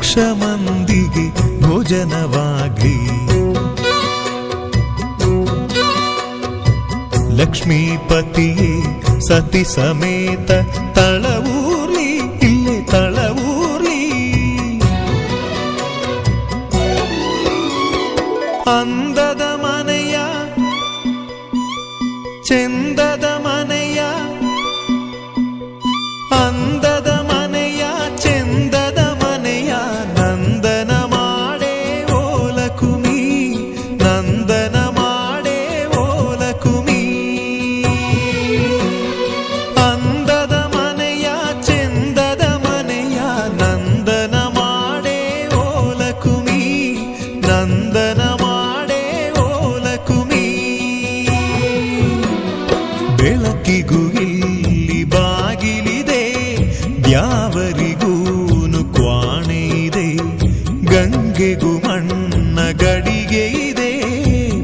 ಲಕ್ಷ ಮಂದಿಗೆ ಭೋಜನವಾಗ್ಲಿ. ಲಕ್ಷ್ಮೀಪತಿಯೇ ಸತಿ ಸಮೇತ ತಳವೂರ್ಲಿ, ಇಲ್ಲೇ ತಳವೂರ್ಲಿ. ಅಂದದ ಮನೆಯ ಚೆಂದದ ಮನೆಯ, ಅಂದದ ಮನೆಯ ಚೆಂದದ ಮನೆಯ ನಂದನ ಮಾಡೇ ಓಲಕುಮಿ, ನಂದನ ಮಾಡೇ ಓಲಕುಮಿ. ಅಂದದ ಮನೆಯ ಚೆಂದದ ಮನೆಯ ನಂದನ ಮಾಡೇ ಓಲಕುಮಿ, ನಂದನ ಮಾಡೇ ಓಲಕುಮಿ. ಬೆಳಕಿಗೂ ಇಲ್ಲಿ ಬಾಗಿಲಿದೆ, ದ್ಯಾವರಿಗೂನು ಕ್ವಾಣೆ ಇದೆ. ಗಂಗೆಗೂ ಮಣ್ಣ ಗಡಿಗೆ ಇದೆ,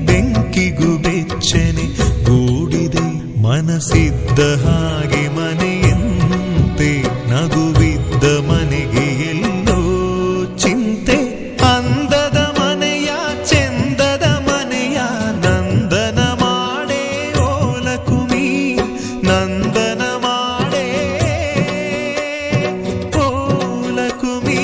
ಬೆಂಕಿಗೂ ಬೆಚ್ಚನೆ ಗೂಡಿದೆ. ಮನಸ್ಸಿದ್ದ ಹಾಗೆ ಮನೆಯಂತೆ, ನಗುವಿದ್ದ ಮನೆಗೆ ಎಲ್ಲೋ ಚಿಂತೆ. ಅಂದದ ಮನೆಯ ಚೆಂದದ ಮನೆಯ ನಂದನ ಮಾಡೇ ಓಲಕುಮಿ, ನಂದನ ಮಾಡೇ ಓಲಕುಮಿ.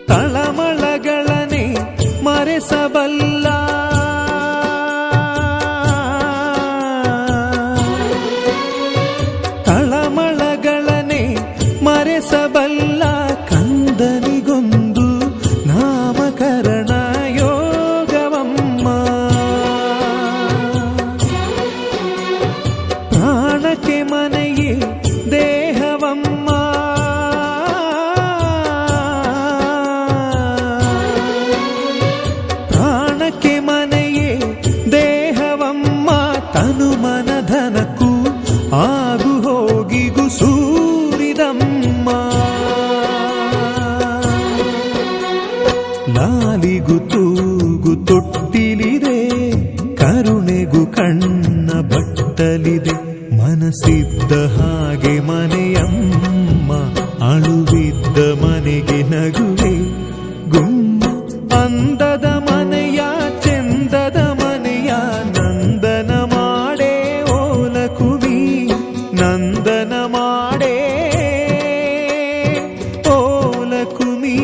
ತಳಮಳಗಳನೆ ಮರೆಸಬಲ್ಲ, ತಳಮಳಗಳನೆ ಮರೆಸಬಲ್ಲ. ಕಂದನಿಗೊಂದು ನಾಮಕರಣ ಯೋಗವಮ್ಮ, ಪ್ರಾಣಕ್ಕೆ ಮನೆಯೇ ದೇಹವಮ್ಮ. ಪ್ರಾಣಕ್ಕೆ ಮನೆಯೇ ದೇಹವಮ್ಮ, ತನು ಮನಧನಕ್ಕೂ ಆಗು ಹೋಗಿಗೂ ಸೂರಿದಮ್ಮ. ಲಾಲಿಗೂ ತೂಗು ತೊಟ್ಟಿಲಿದೆ, ಕರುಣೆಗೂ ಕಣ್ಣ ಬಟ್ಟಲಿದೆ. ಮನಸ್ಸಿದ್ದ ಹಾಗೆ ಮನೆಯಮ್ಮ, ಅಳುವಿದ್ದ ಮನೆಗೆ ನಗುವೆ ಗುಮ್ಮ. ಅಂದದ ಮನೆಯ ಚೆಂದದ ಮನೆಯ ನಂದನ ಮಾಡೇ ಓಲಕುಮಿ, ನಂದನ ಮಾಡೇ ಓಲಕುಮಿ.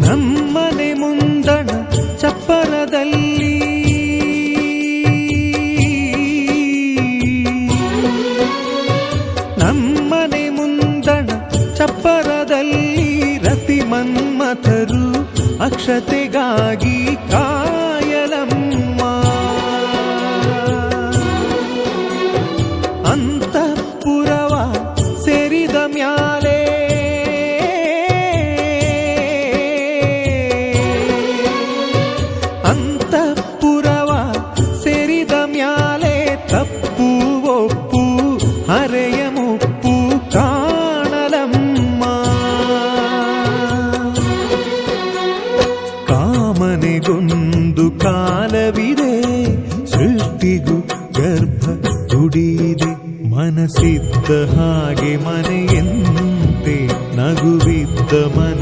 ನಮ್ಮನೆ ಮುಂದಣ ಚಪ್ಪರದಲ್ಲಿ, ನಮ್ಮನೆ ಮುಂದಣ ಚಪ್ಪರದಲ್ಲಿ ರತಿ ಮನ್ಮಥರು ಅಕ್ಷತೆಗಾಗಿ ಕಾಯಲಮ್ಮ. ಅಂತಃಪುರವ ಸೇರಿದ ಮ್ಯಾಲೆ, ಅಂತಃಪುರವ ಸೇರಿದ ಮ್ಯಾಲೆ ತಪ್ಪು ಒಪ್ಪು ಹರೆಯ ಮುಪ್ಪು ಕಾಣಲಮ್ಮ. ಕಾಮನೆಗೊಂದು ಕಾಲವಿದೆ, ಸೃಷ್ಟಿಗೂ ಗರ್ಭ ಗುಡಿಯಿದೆ. ಮನಸ್ಸಿದ್ದ ಹಾಗೆ ಮನೆಯಂತೆ, ನಗುವಿದ್ದ ಮನೆ